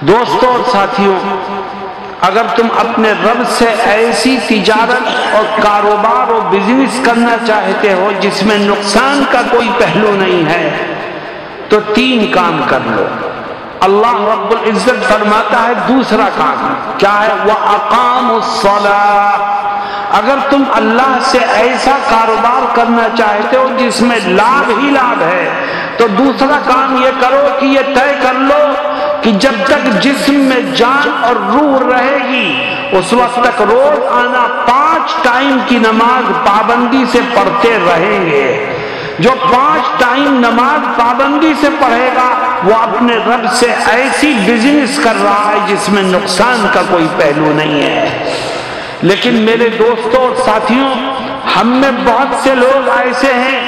دوستوں اور ساتھیوں، اگر تم اپنے رب سے ایسی تجارت اور کاروبار اور بزنس کرنا چاہتے ہو جس میں نقصان کا کوئی پہلو نہیں ہے تو 3 کام کر لو۔ اللہ رب العزت فرماتا ہے دوسرا کام کیا ہے؟ وَأَقَامُوا الصَّلَاةَ۔ اگر تم اللہ سے ایسا کاروبار کرنا چاہتے ہو جس میں لابھ ہی لابھ ہے تو دوسرا کام یہ کرو کہ یہ طے کر لو کہ جب تک جسم میں جان اور روح رہے گی اس وقت تک روز آنا 5 ٹائم کی نماز پابندی سے پڑھتے رہیں گے۔ جو 5 ٹائم نماز پابندی سے پڑھے گا وہ اپنے رب سے ایسی بزنس کر رہا ہے جس میں نقصان کا کوئی پہلو نہیں ہے۔ لیکن میرے دوستوں اور ساتھیوں، ہم میں بہت سے لوگ ایسے ہیں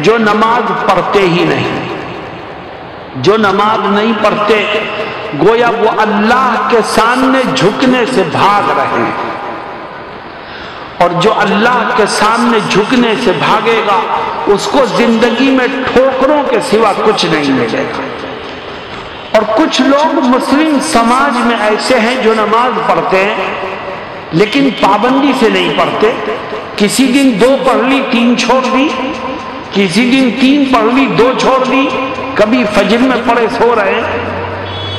جو نماز پڑھتے ہی نہیں، جو نماز نہیں پڑھتے، گویا وہ اللہ کے سامنے جھکنے سے بھاگ رہے ہیں، اور جو اللہ کے سامنے جھکنے سے بھاگے گا اس کو زندگی میں ٹھوکروں کے سوا کچھ نہیں ملے گا۔ اور کچھ لوگ مسلم سماج میں ایسے ہیں جو نماز پڑھتے ہیں لیکن پابندی سے نہیں پڑھتے۔ کسی دن 2 پڑھ لی 3 چھوڑ دی، کسی دن 3 پڑھ لی 2 چھوڑ دی، کبھی فجر میں پڑھے سو رہے،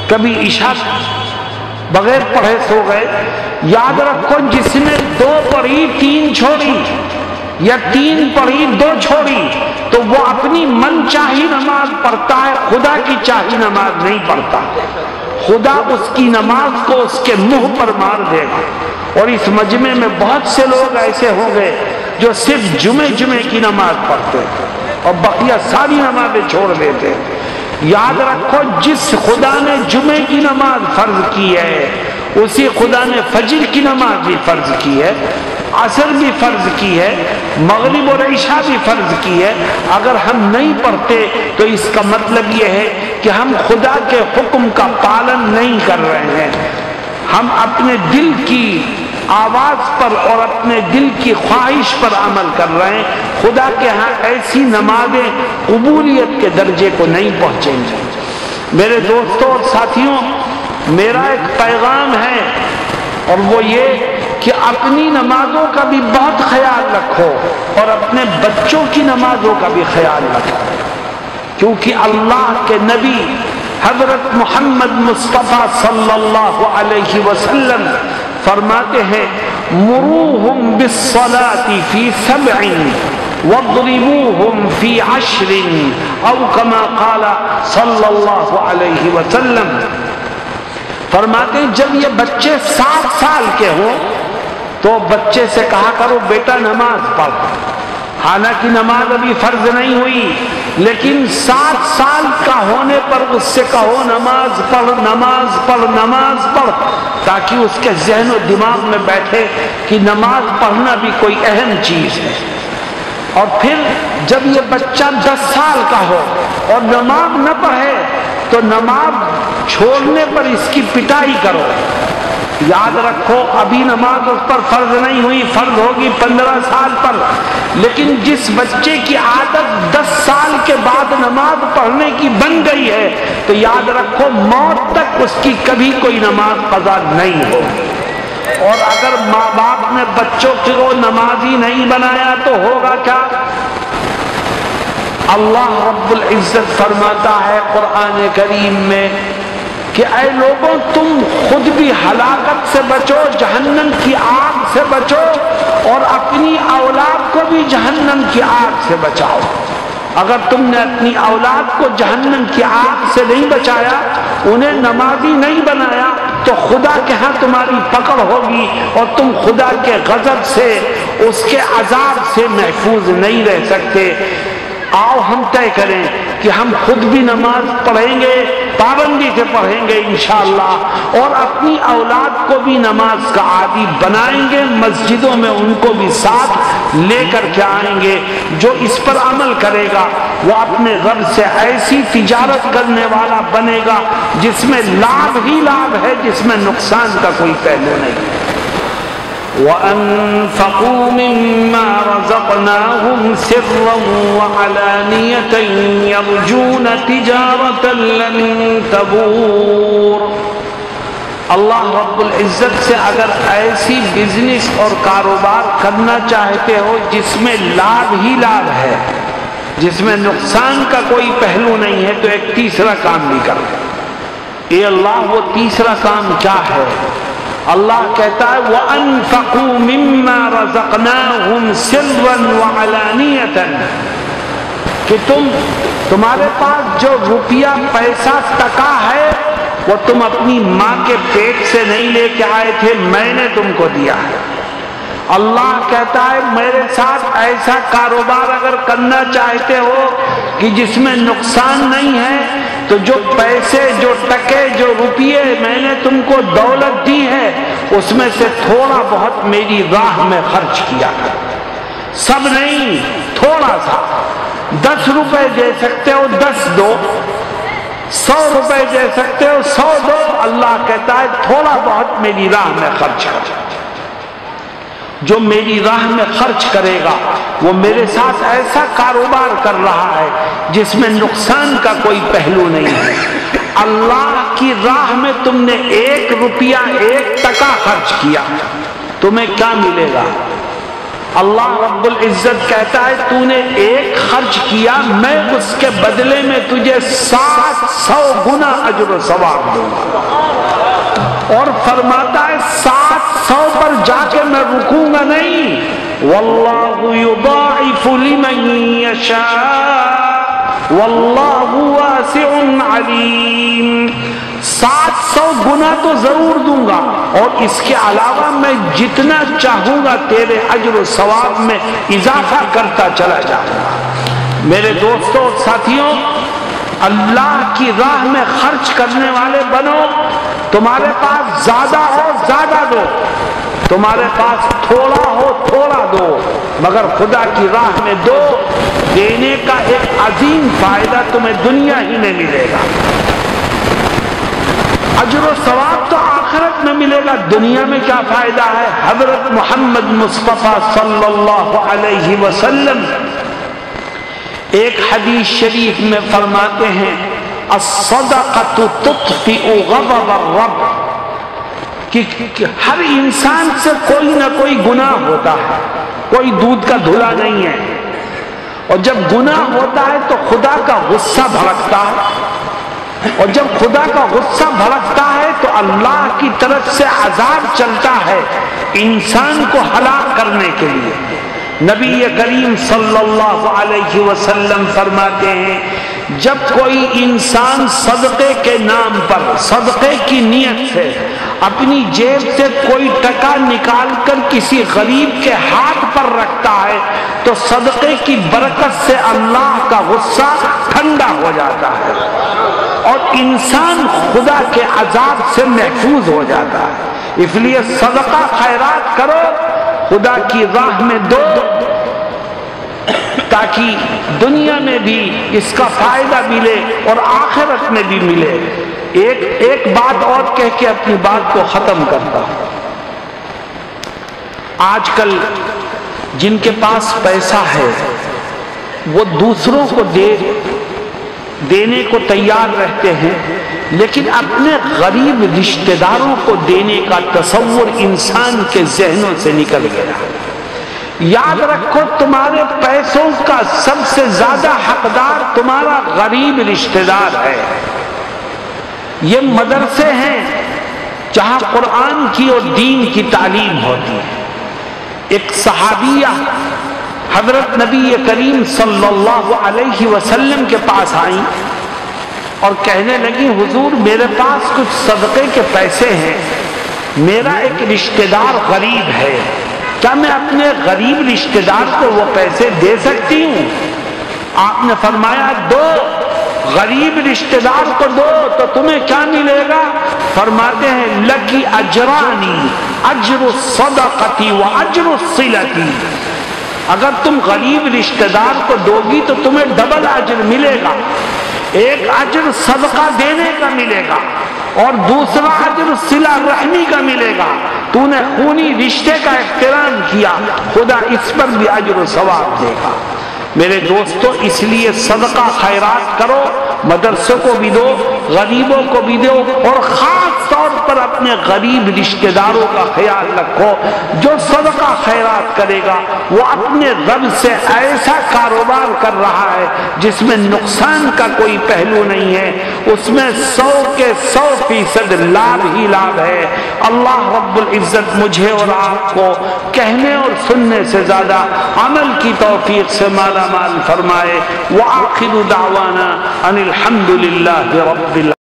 کبھی عشاء بغیر پڑھے سو گئے۔ یاد رکھو، جس نے 2 پڑھی 3 چھوڑی یا 3 پڑھی 2 چھوڑی تو وہ اپنی من چاہی نماز پڑھتا ہے، خدا کی چاہی نماز نہیں پڑھتا۔ خدا اس کی نماز کو اس کے منہ پر مار دے گا۔ اور اس مجمع میں بہت سے لوگ ایسے ہوں گے جو صرف جمعے کی نماز پڑھتے اور بقیہ ساری نمازیں چھوڑ دیتے۔ یاد رکھو، جس خدا نے جمعے کی نماز فرض کی ہے اسی خدا نے فجر کی نماز بھی فرض کی ہے، عصر بھی فرض کی ہے، مغرب اور عشاء بھی فرض کی ہے۔ اگر ہم نہیں پڑھتے تو اس کا مطلب یہ ہے کہ ہم خدا کے حکم کا پالن نہیں کر رہے ہیں، ہم اپنے دل کی آواز پر اور اپنے دل کی خواہش پر عمل کر رہے ہیں۔ خدا کے ہاں ایسی نمازیں قبولیت کے درجے کو نہیں پہنچیں گی۔ میرے دوستوں اور ساتھیوں، میرا ایک پیغام ہے اور وہ یہ کہ اپنی نمازوں کا بھی بہت خیال رکھو اور اپنے بچوں کی نمازوں کا بھی خیال رکھو، کیونکہ اللہ کے نبی حضرت محمد مصطفیٰ صلی اللہ علیہ وسلم فرماتے ہیں مروہم بالصلاة فی 7 واضربوہم فی 10 او کما قال صلی اللہ علیہ وسلم۔ فرماتے ہیں جب یہ بچے 7 سال کے ہوں تو بچے سے کہا کرو بیٹا نماز پڑھ، حالانکہ نماز ابھی فرض نہیں ہوئی، لیکن 7 سال کا ہونے پر اس سے کہو نماز پڑھ نماز پڑھ نماز پڑھ، تاکہ اس کے ذہن و دماغ میں بیٹھے کہ نماز پڑھنا بھی کوئی اہم چیز ہے۔ اور پھر جب یہ بچہ 10 سال کا ہو اور نماز نہ پڑھے تو نماز چھوڑنے پر اس کی پٹائی کرو۔ یاد رکھو، ابھی نماز اس پر فرض نہیں ہوئی، فرض ہوگی 15 سال پر، لیکن جس بچے کی عادت 10 سال کے بعد نماز پڑھنے کی بن گئی ہے تو یاد رکھو موت تک اس کی کبھی کوئی نماز قضا نہیں ہوگی۔ اور اگر ماں باپ نے بچوں کو نمازی نہیں بنایا تو ہوگا کیا؟ اللہ رب العزت فرماتا ہے قرآن کریم میں کہ اے لوگوں، تم خود بھی ہلاکت سے بچو، جہنم کی آگ سے بچو، اور اپنی اولاد کو بھی جہنم کی آگ سے بچاؤ۔ اگر تم نے اپنی اولاد کو جہنم کی آگ سے نہیں بچایا، انہیں نمازی نہیں بنایا تو خدا کے ہاں تمہاری پکڑ ہوگی اور تم خدا کے غضب سے، اس کے عذاب سے محفوظ نہیں رہ سکتے۔ آؤ ہم طے کریں کہ ہم خود بھی نماز پڑھیں گے، پابندی سے پڑھیں گے انشاءاللہ، اور اپنی اولاد کو بھی نماز کا عادی بنائیں گے، مسجدوں میں ان کو بھی ساتھ لے کر کے آئیں گے۔ جو اس پر عمل کرے گا وہ اپنے رب سے ایسی تجارت کرنے والا بنے گا جس میں لابھ ہی لابھ ہے، جس میں نقصان کا کوئی پہلو نہیں۔ وَأَنفَقُوا مِمَّا رَزَقْنَاهُمْ سِرًّا وَعَلَانِيَةً يَرْجُونَ تِجَارَةً لَّن تَبُورَ۔ اللہ رب العزت سے اگر ایسی بزنس اور کاروبار کرنا چاہتے ہو جس میں لابھ ہی لابھ ہے، جس میں نقصان کا کوئی پہلو نہیں ہے، تو ایک تیسرا کام بھی کرو۔ اے اللہ، وہ تیسرا کام کیا ہے؟ اللہ کہتا ہے وَأَنفَقُوا مِمَّا رَزَقْنَاهُمْ سِرًّا وَعَلَانِيَةً، کہ تمہارے پاس جو روپیہ پیسہ ٹکا ہے وہ تم اپنی ماں کے پیٹ سے نہیں لے کے آئے تھے، میں نے تم کو دیا ہے۔ اللہ کہتا ہے میرے ساتھ ایسا کاروبار اگر کرنا چاہتے ہو کہ جس میں نقصان نہیں ہے، تو جو پیسے، جو ٹکے، جو روپیے میں نے تم کو دولت دی ہے، اس میں سے تھوڑا بہت میری راہ میں خرچ کیا ہے، سب نہیں، تھوڑا سا۔ 10 روپے دے سکتے ہو 10 دو، 100 روپے دے سکتے ہو 100 دو۔ اللہ کہتا ہے تھوڑا بہت میری راہ میں خرچ کر۔ جو میری راہ میں خرچ کرے گا وہ میرے ساتھ ایسا کاروبار کر رہا ہے جس میں نقصان کا کوئی پہلو نہیں ہے۔ اللہ کی راہ میں تم نے 1 روپیہ 1 ٹکا خرچ کیا، تمہیں کیا ملے گا؟ اللہ رب العزت کہتا ہے تو نے 1 خرچ کیا، میں اس کے بدلے میں تجھے 700 گنا اجر و ثواب دوں گا۔ اور فرماتا ہے 700 پر جا کے میں رکوں گا نہیں، واللہ یضاعف لمن یشاء واللہ واسع علیم۔ 700 گنا تو ضرور دوں گا، اور اس کے علاوہ میں جتنا چاہوں گا تیرے اجر و ثواب میں اضافہ کرتا چلا جاؤں گا۔ میرے دوستوں اور ساتھیوں، اللہ کی راہ میں خرچ کرنے والے بنو۔ تمہارے پاس زیادہ ہو زیادہ دو، تمہارے پاس تھوڑا ہو تھوڑا دو، مگر خدا کی راہ میں دو۔ دینے کا ایک عظیم فائدہ تمہیں دنیا ہی میں ملے گا، اجر و ثواب تو آخرت میں ملے گا، دنیا میں کیا فائدہ ہے؟ حضرت محمد مصطفیٰ صلی اللہ علیہ وسلم ایک حدیث شریف میں فرماتے ہیں الصدقۃ تطفئ غضب الرب، کہ ہر انسان سے کوئی نہ کوئی گناہ ہوتا ہے، کوئی دودھ کا دھلا نہیں ہے، اور جب گناہ ہوتا ہے تو خدا کا غصہ بھڑکتا ہے، اور جب خدا کا غصہ بھڑکتا ہے تو اللہ کی طرف سے عذاب چلتا ہے انسان کو ہلاک کرنے کے لیے۔ نبی کریم صلی اللہ علیہ وسلم فرماتے ہیں جب کوئی انسان صدقے کے نام پر، صدقے کی نیت سے اپنی جیب سے کوئی ٹکا نکال کر کسی غریب کے ہاتھ پر رکھتا ہے تو صدقے کی برکت سے اللہ کا غصہ ٹھنڈا ہو جاتا ہے اور انسان خدا کے عذاب سے محفوظ ہو جاتا ہے۔ اس لیے صدقہ خیرات کرو، خدا کی راہ میں دو، تاکہ دنیا میں بھی اس کا فائدہ ملے اور آخرت میں بھی ملے۔ ایک بات اور کہہ کے اپنی بات کو ختم کرتا ہوں۔ آج کل جن کے پاس پیسہ ہے وہ دوسروں کو دینے کو تیار رہتے ہیں، لیکن اپنے غریب رشتہ داروں کو دینے کا تصور انسان کے ذہنوں سے نکل گیا۔ یاد رکھو تمہارے پیسوں کا سب سے زیادہ حقدار تمہارا غریب رشتہ دار ہے۔ یہ مدرسے ہیں جہاں قرآن کی اور دین کی تعلیم ہوتی ہے۔ ایک صحابیہ حضرت نبی کریم صلی اللہ علیہ وسلم کے پاس آئیں اور کہنے لگی حضور میرے پاس کچھ صدقے کے پیسے ہیں، میرا ایک رشتہ دار غریب ہے، کیا میں اپنے غریب رشتہ دار کو وہ پیسے دے سکتی ہوں؟ آپ نے فرمایا دو، غریب رشتہ دار کو دو تو تمہیں کیا ملے گا؟ فرماتے ہیں لکی اجرانی، اجر الصدقتی و اجر الصلتی، اگر تم غریب رشتہ دار کو دو گی تو تمہیں ڈبل اجر ملے گا، ایک اجر صدقہ دینے کا ملے گا اور دوسرا اجر صلہ رحمی کا ملے گا۔ تو نے خونی رشتے کا احترام کیا، خدا اس پر بھی اجر و ثواب دے گا۔ میرے دوستو اس لیے صدقہ خیرات کرو، مدرسوں کو بھی دو، غریبوں کو بھی دو، اور خاص طور پر اپنے غریب رشتہ داروں کا خیال رکھو۔ جو صدقہ خیرات کرے گا وہ اپنے رب سے ایسا کاروبار کر رہا ہے جس میں نقصان کا کوئی پہلو نہیں ہے، اس میں 100 کے 100% لابھ ہی لابھ ہے۔ اللہ رب العزت مجھے اور آپ کو کہنے اور سننے سے زیادہ عمل کی توفیق سے مالا مال فرمائے۔ وآخر دعوانا ان الحمد للہ رب العالمین۔